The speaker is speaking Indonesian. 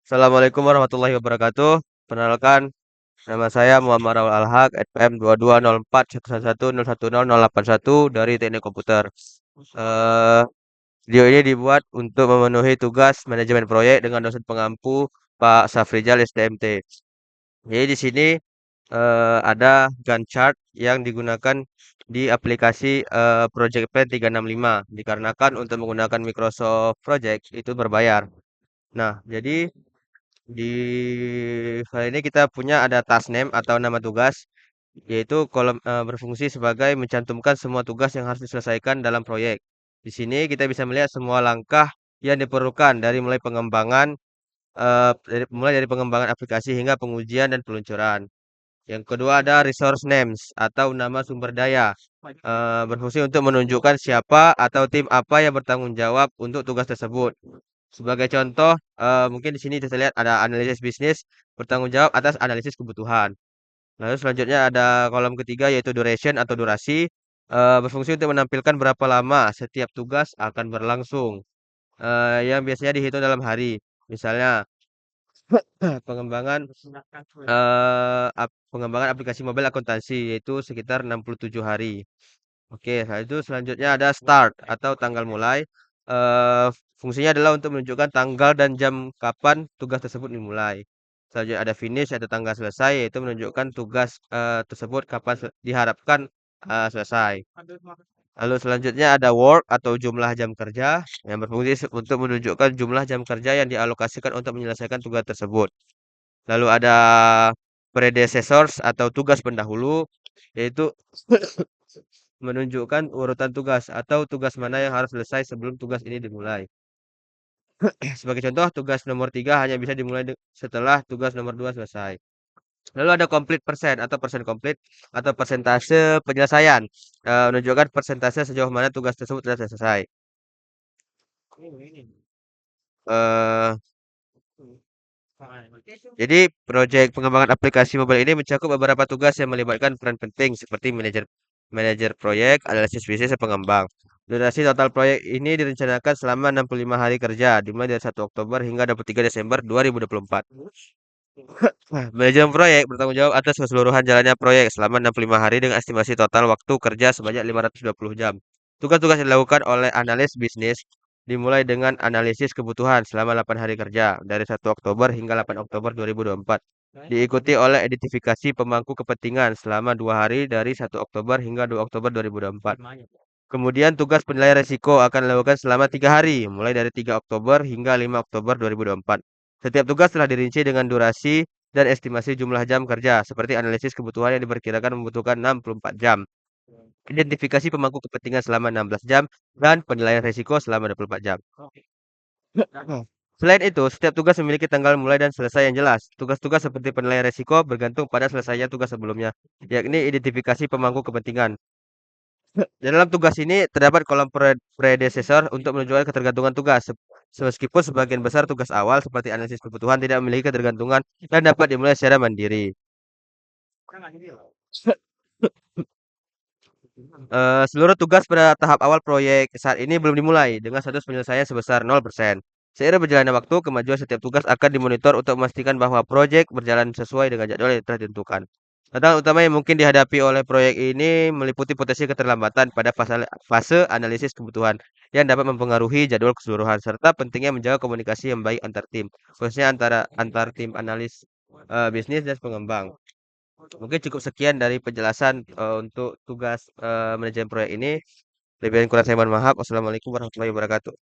Assalamualaikum warahmatullahi wabarakatuh. Perkenalkan, nama saya Muhammad Rawal Alhaq, NPM 220411101081 dari Teknik Komputer. Eh, Video ini dibuat untuk memenuhi tugas manajemen proyek dengan dosen pengampu Pak Safrizal STMT. Jadi di sini ada Gantt chart yang digunakan di aplikasi Project Plan 365 dikarenakan untuk menggunakan Microsoft Project itu berbayar. Nah, jadi di file ini kita punya ada task name atau nama tugas, yaitu kolom berfungsi sebagai mencantumkan semua tugas yang harus diselesaikan dalam proyek. Di sini kita bisa melihat semua langkah yang diperlukan dari mulai dari pengembangan aplikasi hingga pengujian dan peluncuran. Yang kedua ada resource names atau nama sumber daya. Berfungsi untuk menunjukkan siapa atau tim apa yang bertanggung jawab untuk tugas tersebut. Sebagai contoh, mungkin di sini kita lihat ada analisis bisnis bertanggung jawab atas analisis kebutuhan. Lalu selanjutnya ada kolom ketiga yaitu duration atau durasi, berfungsi untuk menampilkan berapa lama setiap tugas akan berlangsung, yang biasanya dihitung dalam hari. Misalnya pengembangan pengembangan aplikasi mobil akuntansi yaitu sekitar 67 hari. Oke, itu selanjutnya ada start atau tanggal mulai. Fungsinya adalah untuk menunjukkan tanggal dan jam kapan tugas tersebut dimulai. Selanjutnya ada finish atau tanggal selesai, yaitu menunjukkan tugas tersebut kapan diharapkan selesai. Lalu selanjutnya ada work atau jumlah jam kerja yang berfungsi untuk menunjukkan jumlah jam kerja yang dialokasikan untuk menyelesaikan tugas tersebut. Lalu ada predecessors atau tugas pendahulu, yaitu menunjukkan urutan tugas atau tugas mana yang harus selesai sebelum tugas ini dimulai. Sebagai contoh, tugas nomor 3 hanya bisa dimulai setelah tugas nomor 2 selesai. Lalu ada complete persen atau persen complete atau persentase penyelesaian. Menunjukkan persentase sejauh mana tugas tersebut telah selesai. Eh, jadi proyek pengembangan aplikasi mobile ini mencakup beberapa tugas yang melibatkan peran penting seperti manajer manajer proyek, analisis bisnis, dan pengembang. Durasi total proyek ini direncanakan selama 65 hari kerja, dimulai dari 1 Oktober hingga 23 Desember 2024. Manajemen proyek bertanggung jawab atas keseluruhan jalannya proyek selama 65 hari dengan estimasi total waktu kerja sebanyak 520 jam. Tugas-tugas yang dilakukan oleh analis bisnis dimulai dengan analisis kebutuhan selama 8 hari kerja dari 1 Oktober hingga 8 Oktober 2024. Diikuti oleh identifikasi pemangku kepentingan selama 2 hari dari 1 Oktober hingga 2 Oktober 2024. Kemudian tugas penilaian risiko akan dilakukan selama 3 hari, mulai dari 3 Oktober hingga 5 Oktober 2024. Setiap tugas telah dirinci dengan durasi dan estimasi jumlah jam kerja, seperti analisis kebutuhan yang diperkirakan membutuhkan 64 jam, identifikasi pemangku kepentingan selama 16 jam, dan penilaian risiko selama 24 jam. Selain itu, setiap tugas memiliki tanggal mulai dan selesai yang jelas. Tugas-tugas seperti penilaian risiko bergantung pada selesainya tugas sebelumnya, yakni identifikasi pemangku kepentingan. Di dalam tugas ini terdapat kolom predecessor untuk menunjukkan ketergantungan tugas. Meskipun sebagian besar tugas awal seperti analisis kebutuhan tidak memiliki ketergantungan dan dapat dimulai secara mandiri. Seluruh tugas pada tahap awal proyek saat ini belum dimulai dengan status penyelesaian sebesar 0%. Seiring berjalannya waktu, kemajuan setiap tugas akan dimonitor untuk memastikan bahwa proyek berjalan sesuai dengan jadwal yang telah ditentukan. Tantangan utama yang mungkin dihadapi oleh proyek ini meliputi potensi keterlambatan pada fase analisis kebutuhan yang dapat mempengaruhi jadwal keseluruhan serta pentingnya menjaga komunikasi yang baik antar tim, khususnya antar tim analis bisnis dan pengembang. Mungkin cukup sekian dari penjelasan untuk tugas manajemen proyek ini. Lebih kurang saya mohon maaf. Wassalamualaikum warahmatullahi wabarakatuh.